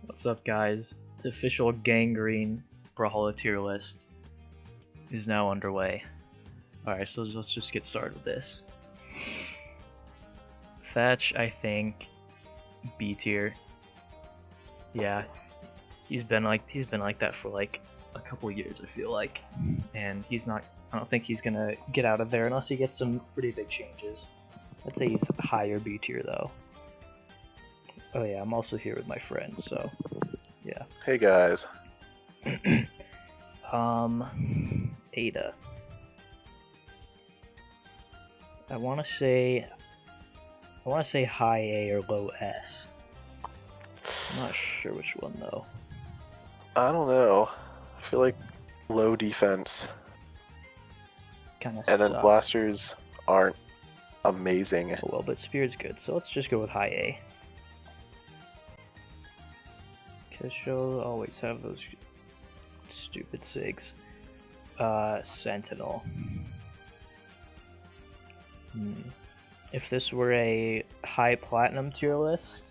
What's up, guys? The official gangrene Brawlhalla tier list is now underway. Alright, so let's just get started with this. Fetch, I think, B tier. Yeah, he's been like that for like a couple years, I feel like, and I don't think he's gonna get out of there unless he gets some pretty big changes. I'd say he's higher B tier though. Oh yeah, I'm also here with my friends, so yeah. Hey guys. Ada. I want to say high A or low S. I'm not sure which one though. I don't know. I feel like low defense. Kind of And sucks. then blasters aren't amazing. Oh, well, but Spear's good, so let's just go with high A. Because she'll always have those stupid SIGs. Sentinel. If this were a high platinum tier list,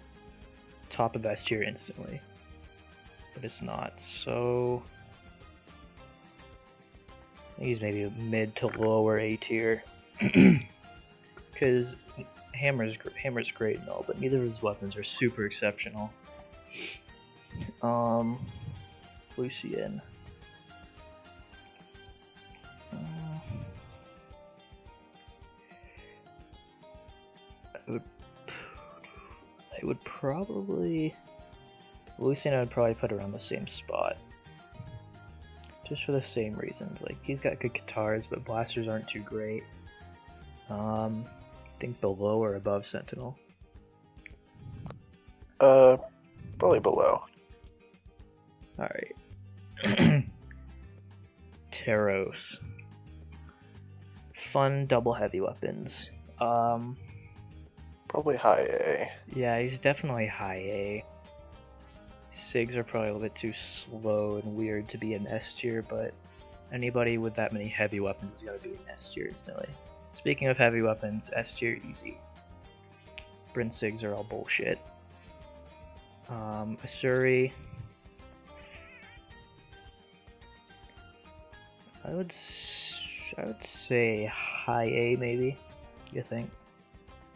top of S tier instantly. But it's not, so I think he's maybe a mid to lower A tier. Because Hammer's great and all, but neither of his weapons are super exceptional. Lucian. I would probably... Lucian I would probably put around the same spot. Just for the same reasons. Like, he's got good guitars, but blasters aren't too great. I think below or above Sentinel. Probably below. Alright. Taros. Fun double heavy weapons. Probably high A. Yeah, he's definitely high A. SIGs are probably a little bit too slow and weird to be an S tier, but anybody with that many heavy weapons is gotta be an S tier instantly. Speaking of heavy weapons, S tier easy. Bryn SIGs are all bullshit. Asuri. I would say high A maybe. You think?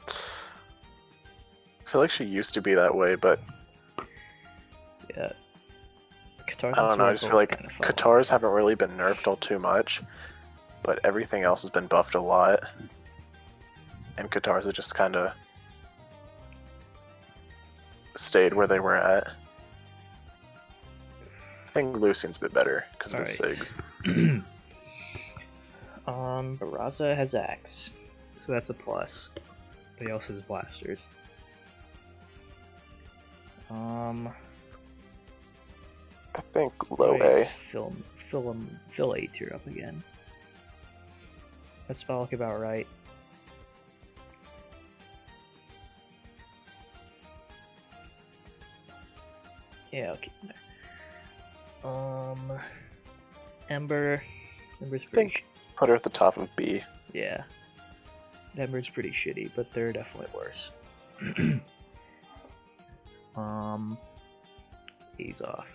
I feel like she used to be that way, but Yeah. I don't know, I just feel like Katars haven't really been nerfed all too much, but everything else has been buffed a lot. And Katars have just kinda stayed where they were at. I think Lucian's a bit better because of his SIGs. Raza has Axe, so that's a plus. But he also has blasters. I think low A. Fill A tier up again. That's about right. Yeah, okay. Ember's pretty. Put her at the top of B. Yeah. Ember's pretty shitty, but they're definitely worse. Azoth.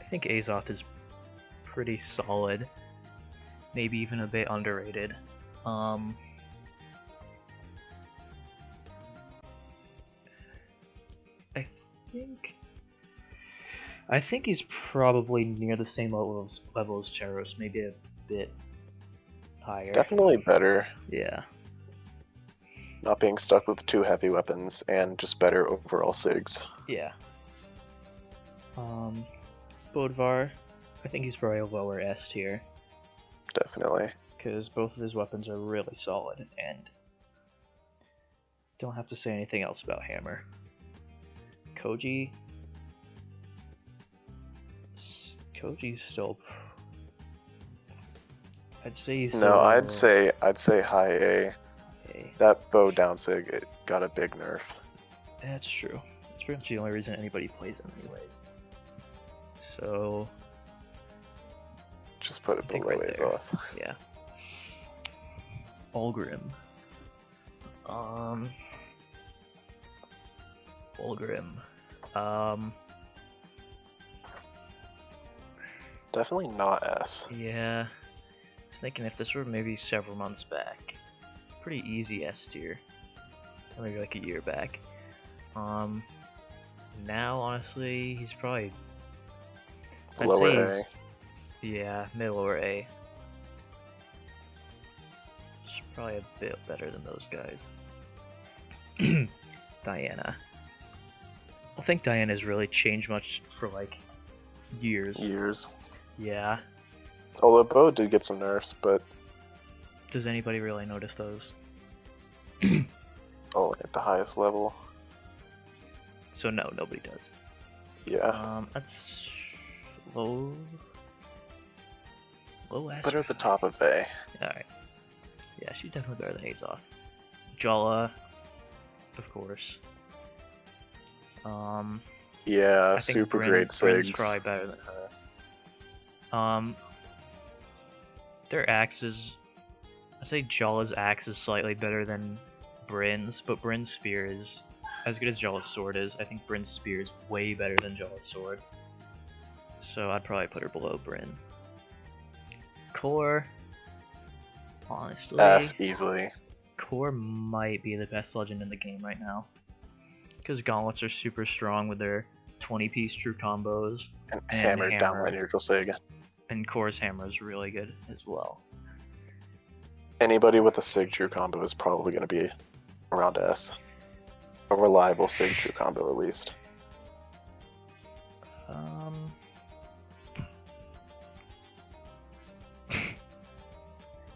I think Azoth is pretty solid. Maybe even a bit underrated. I think he's probably near the same level as Charos, maybe a bit higher. Definitely better. Yeah. Not being stuck with two heavy weapons and just better overall SIGs. Yeah. Bodvar, I think he's probably a lower S tier. Definitely. Because both of his weapons are really solid, and don't have to say anything else about Hammer. Koji's still. I'd say he's. No, I'd say high A. Okay. That bow down SIG, it got a big nerf. That's true. That's pretty much the only reason anybody plays him, anyways. So. Just put it below Azoth. Yeah. Ulgrim. Fulgrim. Definitely not S. Yeah. I was thinking if this were maybe several months back, pretty easy S tier. Or maybe like a year back. Now honestly, he's probably Lower A. Yeah, middle or A. It's probably a bit better than those guys. Diana. I don't think Diana's really changed much for like years. Yeah. Although Bo did get some nerfs, but Does anybody really notice those? only at the highest level. So no, nobody does. Yeah. That's low S. Better at the top of A. Alright. Yeah, she's definitely better than Azoth. Jala, of course. Yeah, I think super Bryn's great Sigs. probably better than her. Their axes, I say Jala's axe is slightly better than Bryn's, but Bryn's spear is as good as Jala's sword is. I think Bryn's spear is way better than Jala's sword. So I'd probably put her below Bryn. Core, honestly, S easily. Core might be the best legend in the game right now. Because gauntlets are super strong with their 20-piece true combos. And hammer down my neutral Sig. And Core's hammer is really good as well. Anybody with a Sig true combo is probably going to be around S. A reliable Sig true combo, at least.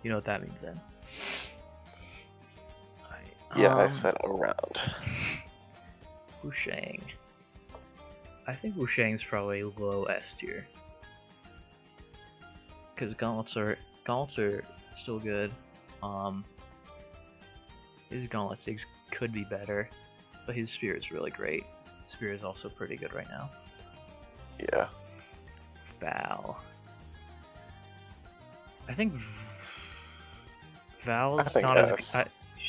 You know what that means then. Yeah, I said around. Wushang. I think Wushang's probably low S tier. Because gauntlets are still good. His gauntlet Sigs could be better, but his spear is really great. His spear is also pretty good right now. Yeah. Val. I think Val's I think not S. as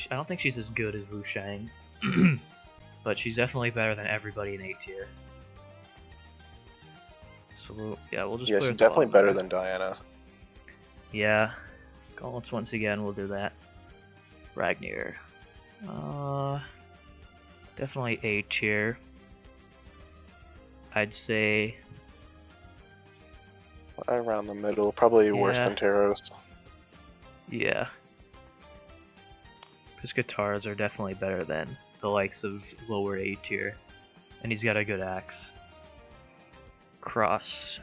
I don't think she's as good as Wushang, but she's definitely better than everybody in A tier. So we'll just Yeah, put her she's at the definitely bottom better there. than Diana. Yeah, gauntlets once again. We'll do that. Ragnar. Definitely A tier. I'd say. Right around the middle, probably worse Yeah. than Taros. Yeah. His guitars are definitely better than the likes of lower A tier. And he's got a good axe. Cross.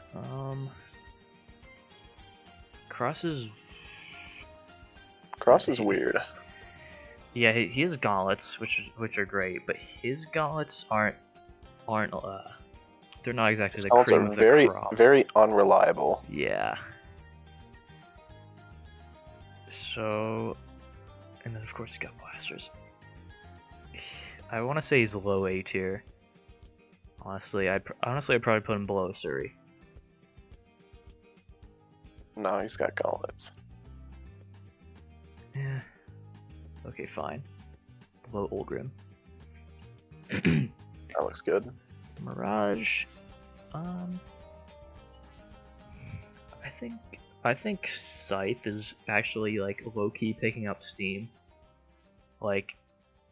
Cross is weird. Yeah, he has gauntlets, which are great, but his gauntlets aren't they're not exactly His the gauntlets cream are of very, the crop. very unreliable. Yeah. So, and then of course he's got blasters. I want to say he's low A tier. Honestly, I'd probably put him below Suri. No, he's got gauntlets. Yeah. Okay, fine. Below Ulgrim. That looks good. Mirage. I think Scythe is actually like low-key picking up steam. Like,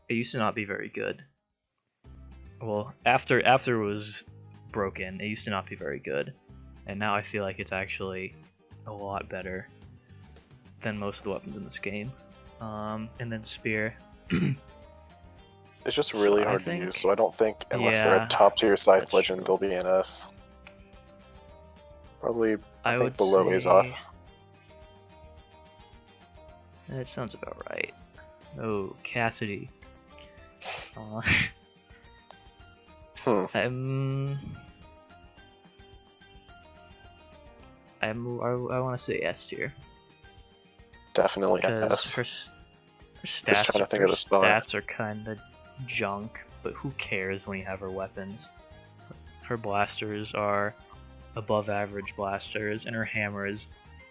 it used to not be very good. Well, after it was broken, it used to not be very good, and now I feel like it's actually a lot better than most of the weapons in this game. And then Spear. It's just really hard to use, so I don't think, unless they're Yeah, a top tier Scythe that's Legend, true. they'll be in S. Probably, I would think, below say... Azoth. That sounds about right. Oh, Cassidy. I want to say S tier. Definitely S. Her Just trying to think of the spot. stats are kind of junk, but who cares when you have her weapons? Her blasters are above average blasters, and her hammer is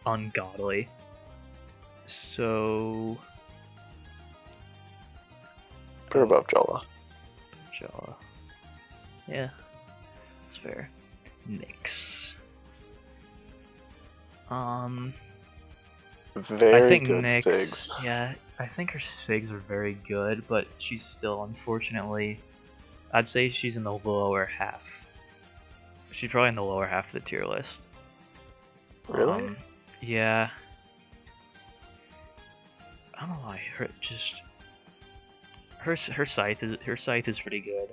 ungodly. So... Put her above Jola. Yeah, that's fair. Nyx. Very I think good Nyx, Sigs. yeah, I think her Sigs are very good, but she's still, unfortunately, I'd say she's in the lower half. She's probably in the lower half of the tier list. Really? Yeah. I don't know why. Her scythe is pretty good.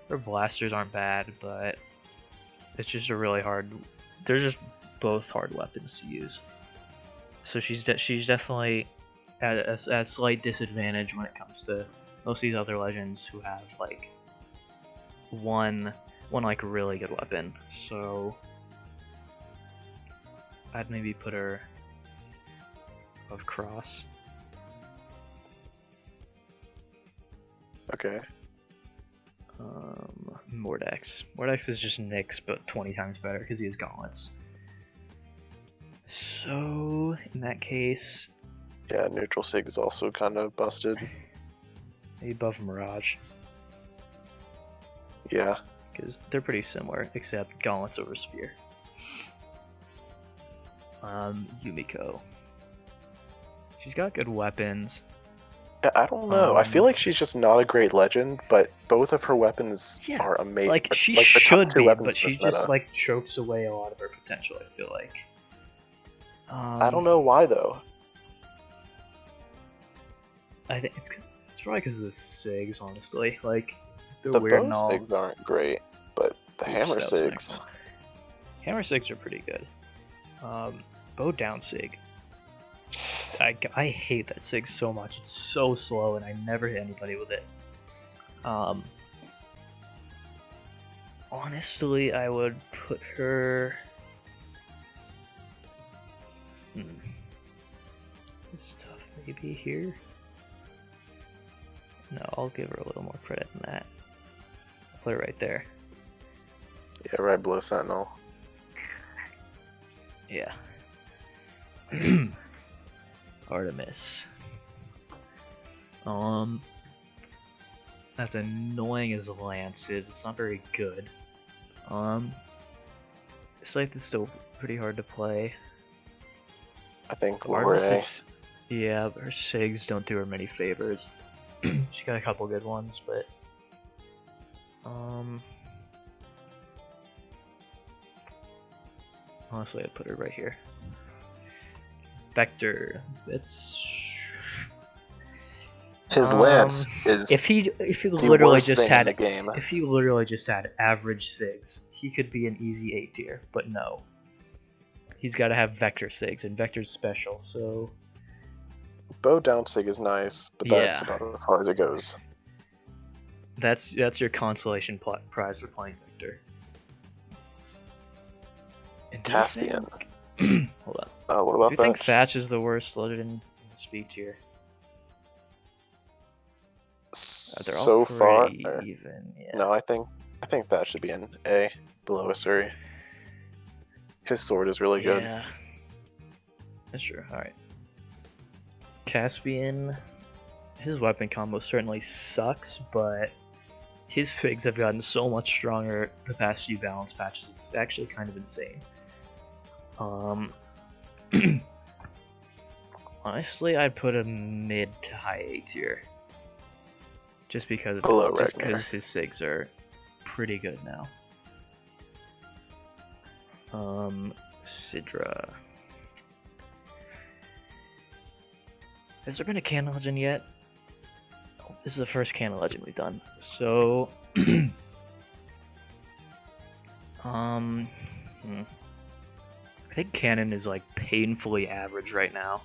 Her blasters aren't bad, but it's just a really hard. They're just both hard weapons to use. So she's definitely at a slight disadvantage when it comes to most of these other legends who have like one like really good weapon. So I'd maybe put her above Cross. Okay. Mordex. Mordex is just Nyx, but 20 times better because he has gauntlets. So, in that case... Yeah, neutral Sig is also kind of busted. Maybe above Mirage. Yeah. Because they're pretty similar, except gauntlets over spear. Yumiko. She's got good weapons. I don't know. I feel like she's just not a great legend, but both of her weapons are amazing. Like she like, the should top two be, weapons but she in this just meta. like chokes away a lot of her potential. I feel like. I don't know why though. I think it's probably because of the Sigs, honestly. Like they're The weird bow and all. Sigs aren't great, but the hammer Sigs. Hammer Sigs are pretty good. Bow down Sig. I hate that Sig so much. It's so slow, and I never hit anybody with it. Honestly, I would put her. This stuff maybe here. No, I'll give her a little more credit than that. I'll put it right there. Yeah, right below Sentinel. Yeah. Artemis. As annoying as Lance is, it's not very good. Scythe is still pretty hard to play. I think lower A. Yeah, but her Sigs don't do her many favors. She got a couple good ones, but honestly, I'd put her right here. Vector. His lance is if he the literally worst just thing had in the game. If he literally just had average Sigs, he could be an easy A tier, but no. He's got to have Vector Sigs, and Vector's special, so... Bow down Sig is nice, but that's about as far as it goes. That's your consolation prize for playing Vector. And Caspian. Hold on. What about do you that? think Thatch is the worst legend in the speed tier? So far, even, yeah. No, I think that should be an A below Asuri. His sword is really good. Yeah, that's true. All right, Caspian. His weapon combo certainly sucks, but his figs have gotten so much stronger the past few balance patches. It's actually kind of insane. Honestly, I'd put a mid to high A tier. Just because his Sigs are pretty good now. Sidra. Has there been a canon legend yet? Oh, this is the first canon legend we've done. So, I think canon is like painfully average right now.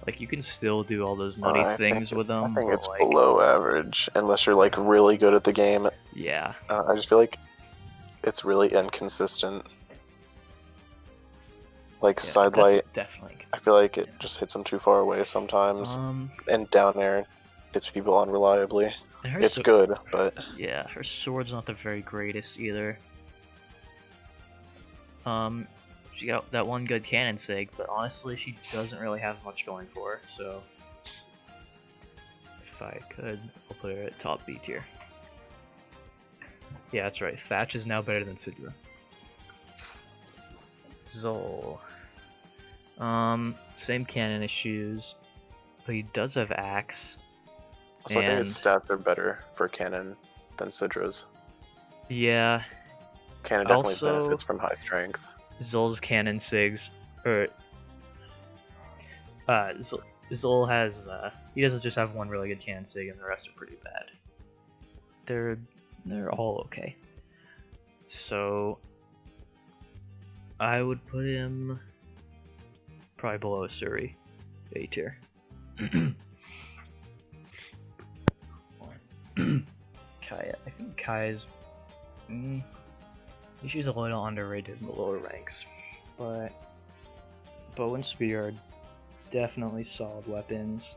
Like, you can still do all those nutty things with them. I think it's like, below average, unless you're like really good at the game. Yeah. I just feel like it's really inconsistent. Like sidelight, definitely. I feel like it just hits them too far away sometimes, and down air hits people unreliably. It's good, but yeah, her sword's not the very greatest either. She got that one good cannon Sig, but honestly, she doesn't really have much going for her, so if I could, I'll put her at top B tier. Yeah, that's right. Thatch is now better than Sidra. Zol. Same cannon issues, but he does have Axe. So I think his stats are better for cannon than Sidra's. Yeah. Cannon definitely benefits from high strength. Zol's cannon sigs, Zol has, he doesn't just have one really good cannon sig and the rest are pretty bad. They're all okay. So, I would put him probably below Suri, A tier. Kaya, I think Kaya's, she's a little underrated in the lower ranks, but bow and spear are definitely solid weapons.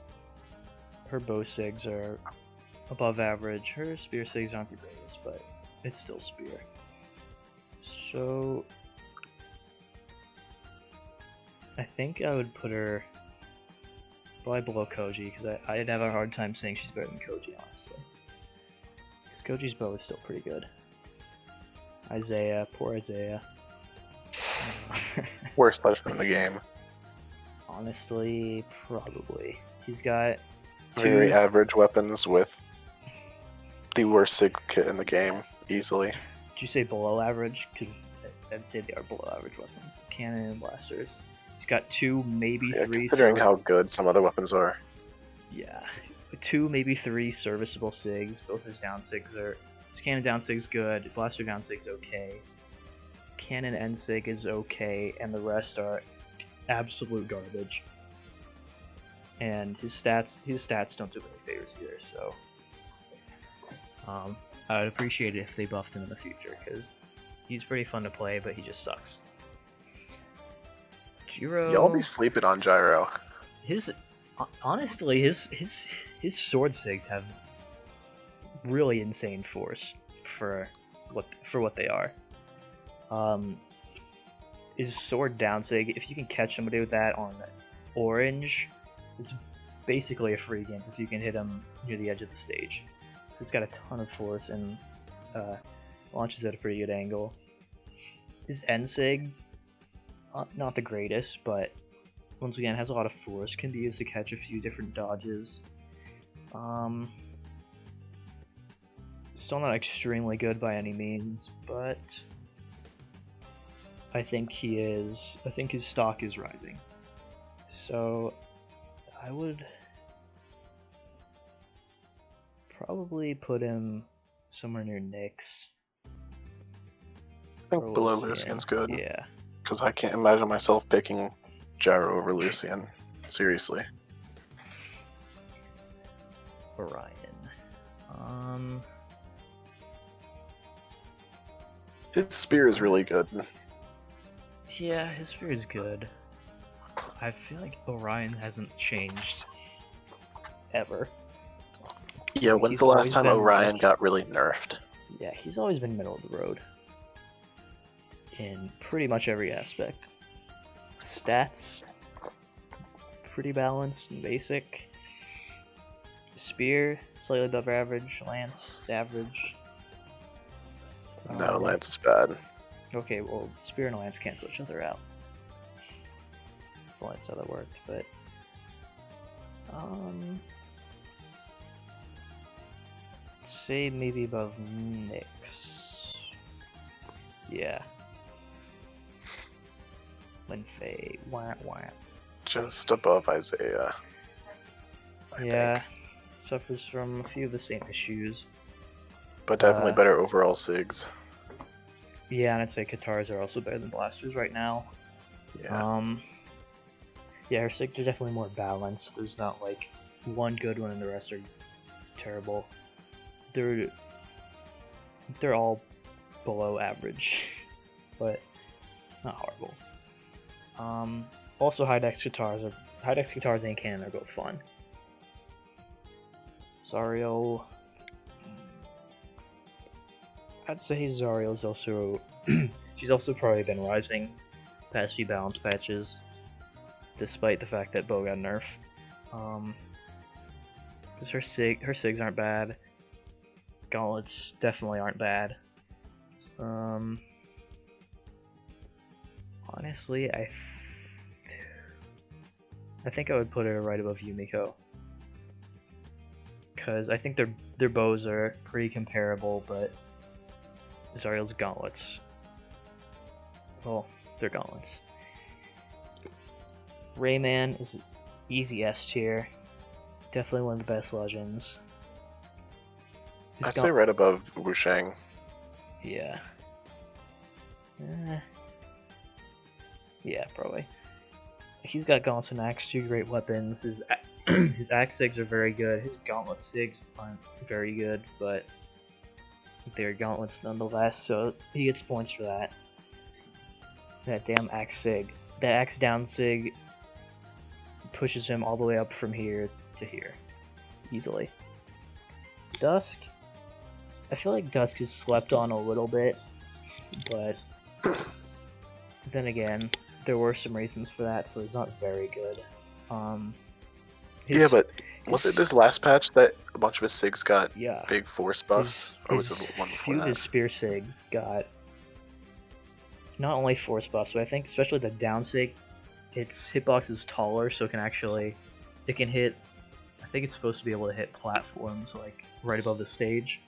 Her bow sigs are above average. Her spear sigs aren't the greatest, but it's still spear. So I think I would put her probably below Koji, because I'd have a hard time saying she's better than Koji, honestly. Because Koji's bow is still pretty good. Isaiah, poor Isaiah. Worst legend in the game. Honestly, probably. He's got very average weapons with the worst sig kit in the game, easily. Did you say below average? Because I'd say they are below average weapons. Cannon and blasters. He's got 2, maybe 3. Considering how good some other weapons are. Yeah, 2, maybe 3 serviceable sigs. Both his down sigs are. His cannon down sig's good. Blaster down sig's okay. Cannon end sig is okay, and the rest are absolute garbage. And his stats don't do any favors either. So, I would appreciate it if they buffed him in the future, because he's pretty fun to play, but he just sucks. Jiro. Y'all be sleeping on Gyro. Honestly, his sword sigs have really insane force for what they are. His sword down sig, if you can catch somebody with that on orange, it's basically a free game if you can hit him near the edge of the stage. So it's got a ton of force and launches at a pretty good angle. His end sig, not the greatest, but once again has a lot of force, can be used to catch a few different dodges. Still not extremely good by any means, but I think his stock is rising. So I would probably put him somewhere near Nyx. I think below Lucian's good. Yeah. Because I can't imagine myself picking Gyro over Lucian. Seriously. Orion. His spear is really good. Yeah, his spear is good. I feel like Orion hasn't changed ever. Yeah, when's the last time Orion got really nerfed? Yeah, he's always been middle of the road. In pretty much every aspect. Stats, pretty balanced and basic. Spear, slightly above average. Lance, average. No, Lance is bad. Okay, well, Spear and Lance cancel each other out. Well, that's how that worked, but... say maybe above Nyx. Yeah. Linfei, wah wah. Just above Isaiah. I think. Suffers from a few of the same issues. But definitely better overall SIGs. Yeah, and I'd say Katars are also better than Blasters right now. Yeah. Yeah, her SIGs are definitely more balanced. There's not like one good one and the rest are terrible. They're all below average, but not horrible. Also, high dex guitars and cannon are both fun. Zariel, I'd say Zariel's also she's also probably been rising past few balance patches, despite the fact that Bo got nerfed. Because her sigs aren't bad. Gauntlets definitely aren't bad. Honestly, I think I would put her right above Yumiko, because I think their bows are pretty comparable, but Zariel's gauntlets, well, they're gauntlets. Rayman is easy S tier, definitely one of the best legends. I'd say right above Wushang. Yeah. Yeah, probably. He's got gauntlets and axe, 2 great weapons. His axe sigs are very good. His gauntlet sigs aren't very good, but they're gauntlets nonetheless, so he gets points for that. That damn axe sig. That axe down sig pushes him all the way up from here to here. Easily. Dusk. I feel like Dusk is slept on a little bit, but then again, there were some reasons for that, so it's not very good. Yeah, but was it this last patch that a bunch of his SIGs got yeah, big force buffs? Or was it one before that? His spear SIGs got not only force buffs, but I think especially the down SIG, its hitbox is taller, so it can hit, I think it's supposed to be able to hit platforms like right above the stage.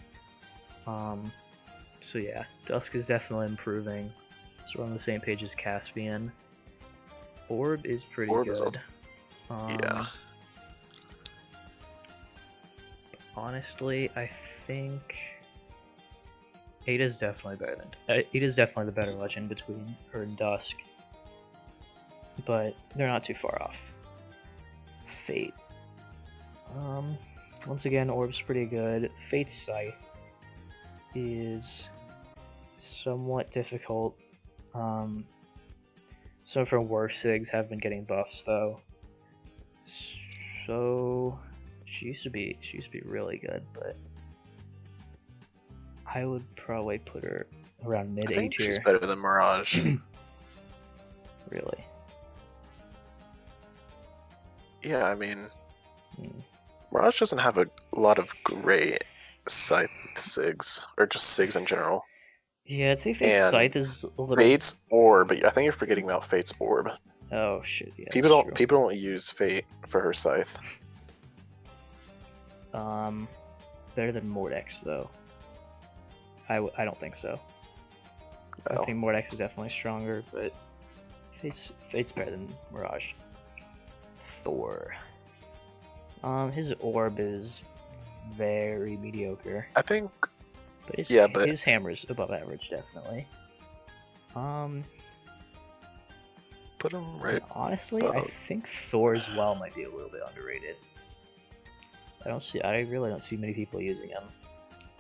So yeah, Dusk is definitely improving. So we're on the same page as Caspian. Orb is pretty good. Yeah. Honestly, I think Ada's definitely better than Ada's definitely the better legend between her and Dusk, but they're not too far off. Fate. Once again, Orb's pretty good. Fate's Scythe is somewhat difficult. Some of her worst SIGs have been getting buffs though, so she used to be really good, but I would probably put her around mid A tier. I think she's better than Mirage. Really? Yeah, I mean, Mirage doesn't have a lot of great Scythe SIGs, or just SIGs in general. Yeah, I'd say Fate's Scythe is a little... Fate's Orb, but I think you're forgetting about Fate's Orb. Oh shit, yeah. People don't use Fate for her Scythe. Better than Mordex though. I don't think so. No. I think Mordex is definitely stronger, but Fate's better than Mirage. Thor. His Orb is very mediocre. I think. But his hammer's above average, definitely. Put him right. Honestly, I think Thor as well might be a little bit underrated. I really don't see many people using him.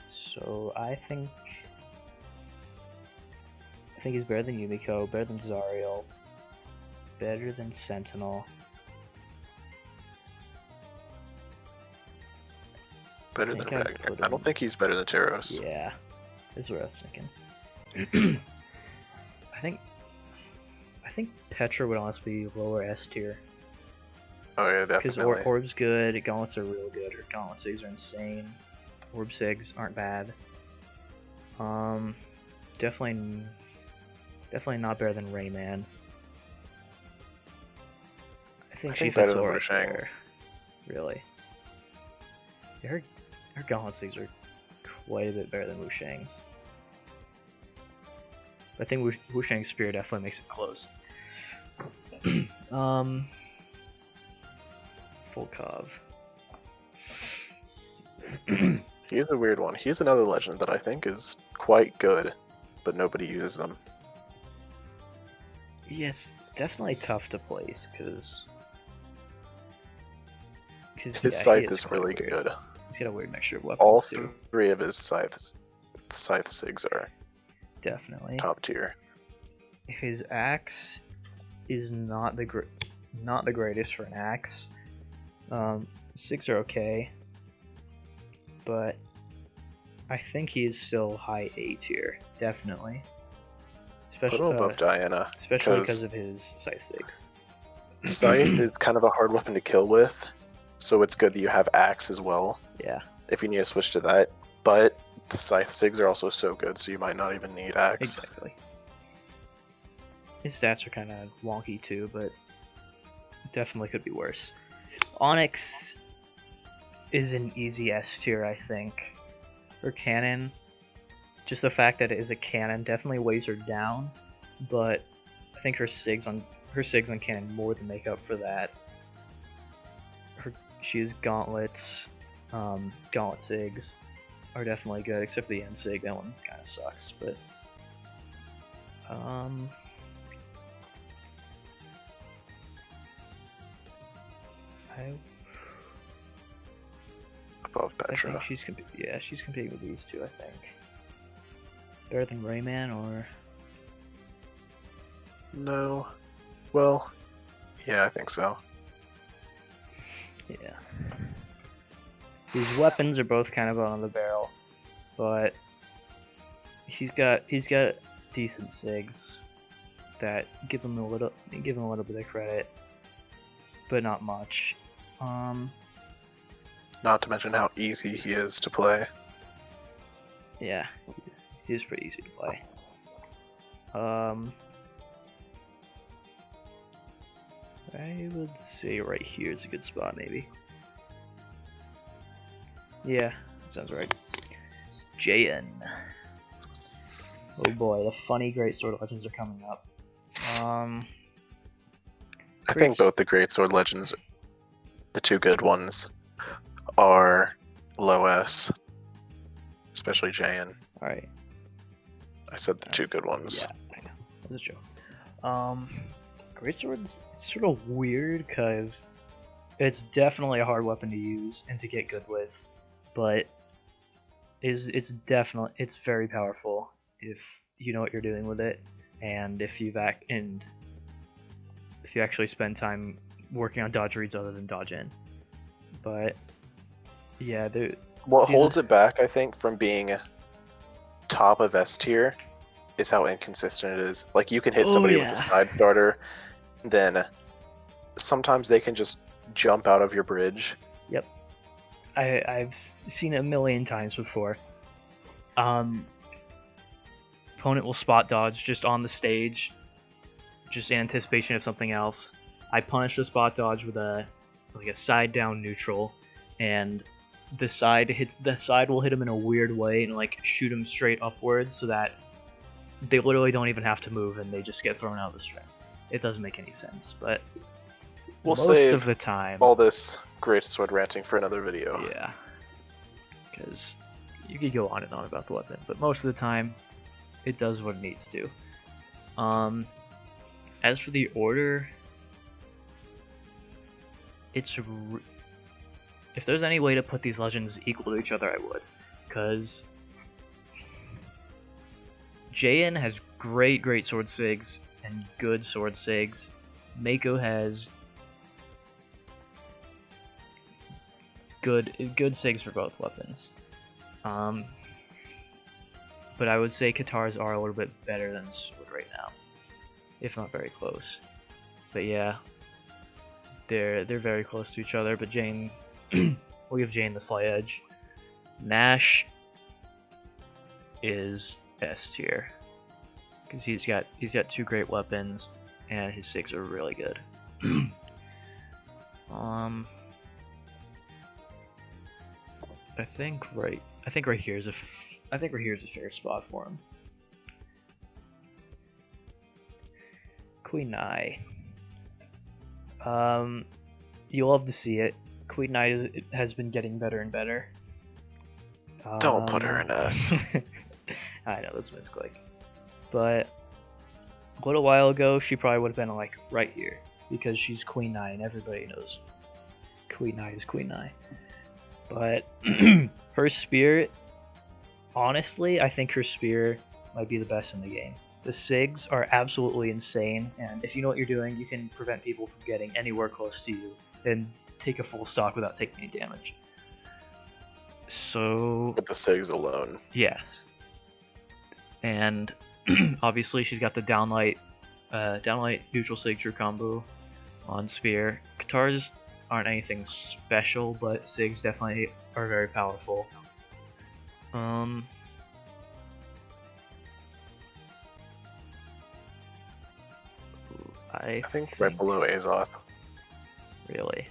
So I think he's better than Yumiko, better than Zariel, better than Sentinel. Better than Ragnar. I don't think he's better than Taros. Yeah, that's what I was thinking. I think Petra would honestly be lower S tier. Oh yeah, definitely. Because Orb's good, Gauntlets are real good, or Gauntlet SIGs are insane. Orb SIGs aren't bad. Definitely not better than Rayman. I think she better fits than right Wushang. there. Really. Yeah, her Gauntlet SIGs are quite a bit better than Wushang's. I think Wushang's Spear definitely makes it close. Volkov. He's a weird one. He's another legend that I think is quite good, but nobody uses him. Yeah, it's definitely tough to place, because his Scythe is really good. He's got a weird mixture of weapons. All too. 3 of his Scythe SIGs are definitely top tier. His axe is not the greatest for an axe. 6 are okay, but I think he's still high A tier, definitely. Put him above Diana, especially because of his Scythe SIGs. Scythe is kind of a hard weapon to kill with, so it's good that you have axe as well. Yeah. If you need to switch to that, but the Scythe Sigs are also so good, so you might not even need Axe. Exactly. His stats are kind of wonky too, but definitely could be worse. Onyx is an easy S tier, I think. Her cannon, just the fact that it is a cannon definitely weighs her down, but I think her Sigs on cannon more than make up for that. She has gauntlets, gauntlet Sigs are definitely good, except for the end Sig, that one kind of sucks, but above Petra. I think she's competing with these two, I think. Better than Rayman, or? No. Well, yeah, I think so. Yeah. His weapons are both kind of on the barrel, but he's got decent Sigs that give him a little bit of credit, but not much. Not to mention how easy he is to play. Yeah, he's pretty easy to play. I would say right here is a good spot, maybe. Yeah, sounds right. JN. Oh boy, the funny Great Sword Legends are coming up. I think both the Great Sword Legends, the two good ones, are low S. Especially JN. Alright. I said the two good ones. Yeah, I know. That's a joke. Great Sword's sort of weird because it's definitely a hard weapon to use and to get good with, but it's very powerful if you know what you're doing with it, and if you actually spend time working on dodge reads other than dodge in. But yeah, what holds it back, I think, from being top of S tier is how inconsistent it is. Like, you can hit somebody with a side starter, then sometimes they can just jump out of your bridge. Yep. I've seen it a million times before. Opponent will spot dodge just on the stage, just in anticipation of something else. I punish the spot dodge with a side down neutral, and the side will hit him in a weird way and like shoot him straight upwards, so that they literally don't even have to move and they just get thrown out of the string. It doesn't make any sense, but we'll most save of the time all this Great Sword ranting for another video. Yeah, because you could go on and on about the weapon, but most of the time it does what it needs to. As for the order, if there's any way to put these legends equal to each other, I would, because JN has great sword Sigs and good sword Sigs. Mako has good Sigs for both weapons. But I would say Katars are a little bit better than Sword right now, if not very close. But yeah, they're very close to each other. But Jane, we'll give Jane the slight edge. Nash is S tier because he's got two great weapons and his Sigs are really good. I think right here is a fair spot for him. Queen Nai. You'll love to see it. Queen Nai has been getting better and better. Don't put her in S. I know, that's misclick. But a little while ago, she probably would have been like right here because she's Queen Nai, and everybody knows Queen Nai is Queen Nai. But her spear, honestly, I think her spear might be the best in the game. The Sigs are absolutely insane, and if you know what you're doing, you can prevent people from getting anywhere close to you and take a full stock without taking any damage. So with the Sigs alone. Yes. And obviously she's got the downlight neutral signature combo on spear. Katars aren't anything special, but Sigs definitely are very powerful. I think right below Azoth. Really?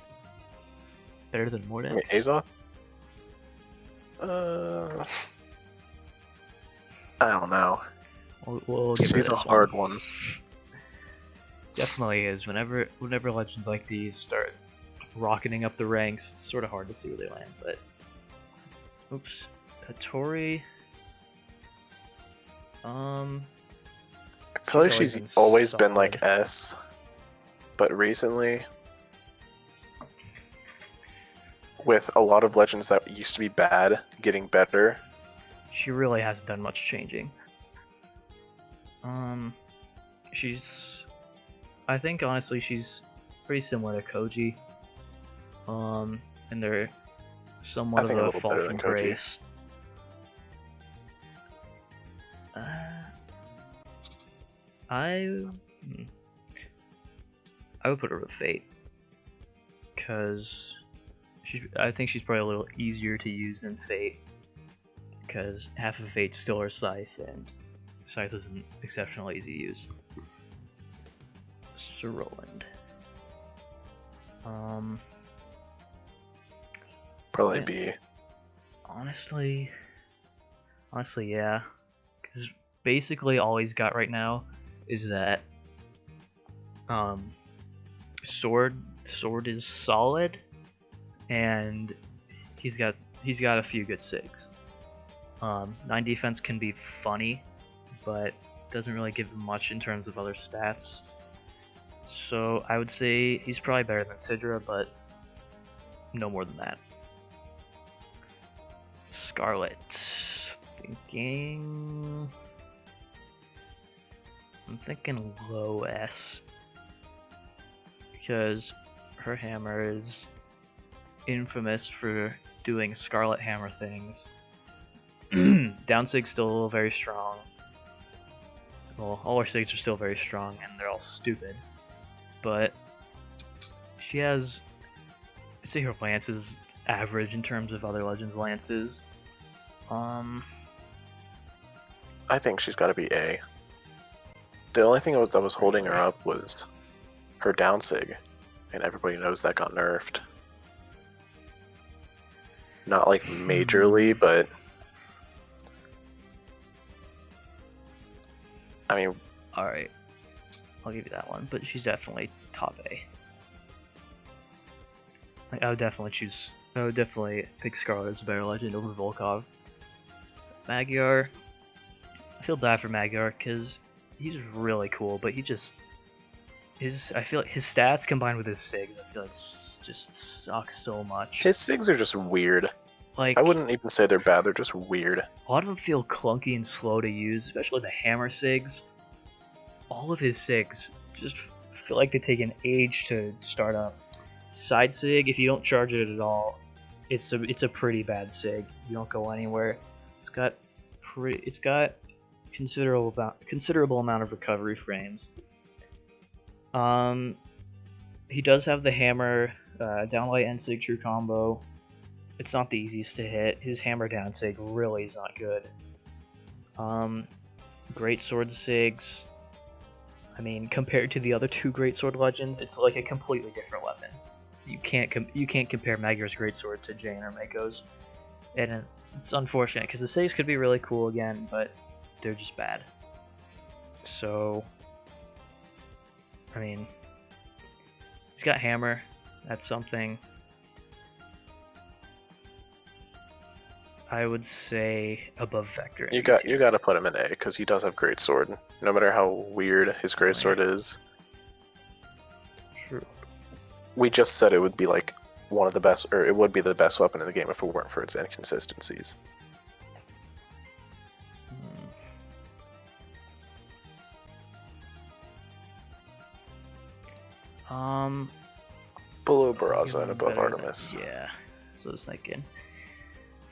Better than I mean, Mordex? Azoth? I don't know. We'll get rid She's of a this hard one. Definitely is. Whenever legends like these start rocketing up the ranks, it's sort of hard to see where they land. But oops, Hattori. I feel like she's always been like S, but recently, with a lot of legends that used to be bad getting better, she really hasn't done much changing. I think honestly she's pretty similar to Koji. And they're somewhat of a fall from grace. I would put her with Fate, because I think she's probably a little easier to use than Fate, because half of Fate's still her Scythe, and Scythe isn't exceptionally easy to use. Sir Roland. Probably B. Honestly, yeah. Because basically all he's got right now is that sword is solid, and he's got a few good sigs. 9 defense can be funny, but doesn't really give him much in terms of other stats. So I would say he's probably better than Sidra, but no more than that. Scarlet. I'm thinking low S, because her hammer is infamous for doing Scarlet Hammer things. Down sig's still very strong. Well, all her sigs are still very strong, and they're all stupid. But she has, I'd say her lance is average in terms of other Legends lances. I think she's got to be A. The only thing that was holding her up was her down sig, and everybody knows that got nerfed. Not like majorly, but I mean, alright, I'll give you that one, but she's definitely top A. Like, I would definitely pick Scarlet as a better legend over Volkov. Magyar, I feel bad for Magyar because he's really cool, but I feel like his stats combined with his sigs, I feel like just suck so much. His sigs are just weird. Like, I wouldn't even say they're bad, they're just weird. A lot of them feel clunky and slow to use, especially the hammer sigs. All of his sigs just feel like they take an age to start up. Side sig, if you don't charge it at all, it's a pretty bad sig. You don't go anywhere. It's got considerable amount of recovery frames. He does have the hammer downlight and sig true combo. It's not the easiest to hit. His hammer down sig really is not good. Great sword sigs. I mean, compared to the other 2 great sword legends, it's like a completely different weapon. You can't compare Magyar's greatsword to Jane or Mako's, and it's unfortunate because the sigs could be really cool again, but they're just bad. So, I mean, he's got hammer. That's something. I would say above Vector. You got to put him in A because he does have great sword. No matter how weird his great sword is. True. We just said it would be like one of the best, or it would be the best weapon in the game if it weren't for its inconsistencies. Below Barraza and above Artemis. Yeah, so I was thinking.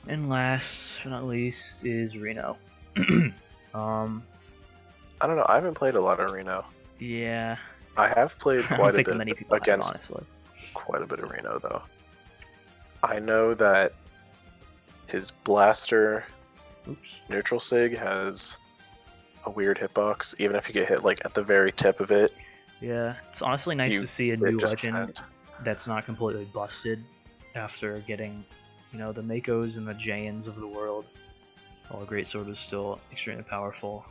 And last but not least is Reno. I don't know. I haven't played a lot of Reno. Yeah. I have played quite a bit against honestly. Quite a bit of Reno though. I know that his blaster neutral sig has a weird hitbox, even if you get hit like at the very tip of it. Yeah, it's honestly nice You to see a did new just legend send. that's not completely busted after getting, you know, the Makos and the Jains of the world. While a Great Sword is still extremely powerful.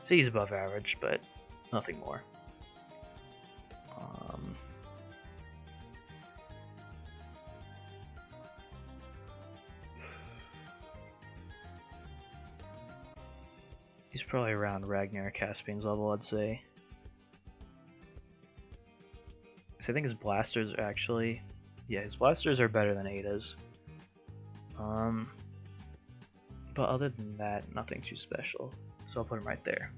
See, he's above average, but nothing more. He's probably around Ragnar Caspian's level, I'd say. So I think his blasters are actually, yeah, his blasters are better than Ada's. But other than that, nothing too special. So I'll put him right there.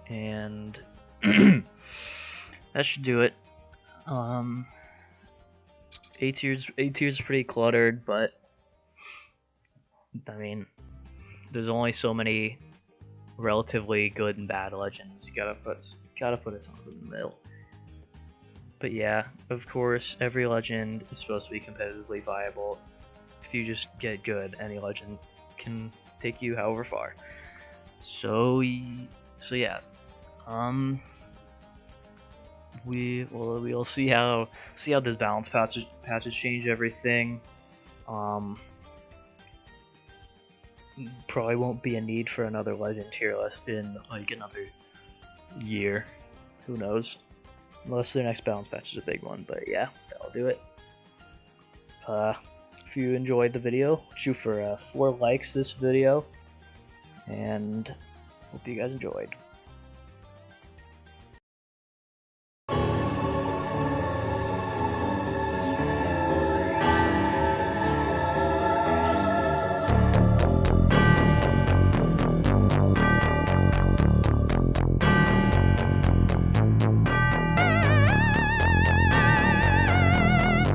And that should do it. A tier's pretty cluttered, but I mean, there's only so many relatively good and bad legends. You gotta put a ton in the middle. But yeah, of course, every legend is supposed to be competitively viable. If you just get good, any legend can take you however far. So yeah, we'll see how this balance patches change everything. Probably won't be a need for another legend tier list in like another year. Who knows? Unless their next balance patch is a big one, but yeah, that'll do it. If you enjoyed the video, shoot for 4 likes this video, and hope you guys enjoyed.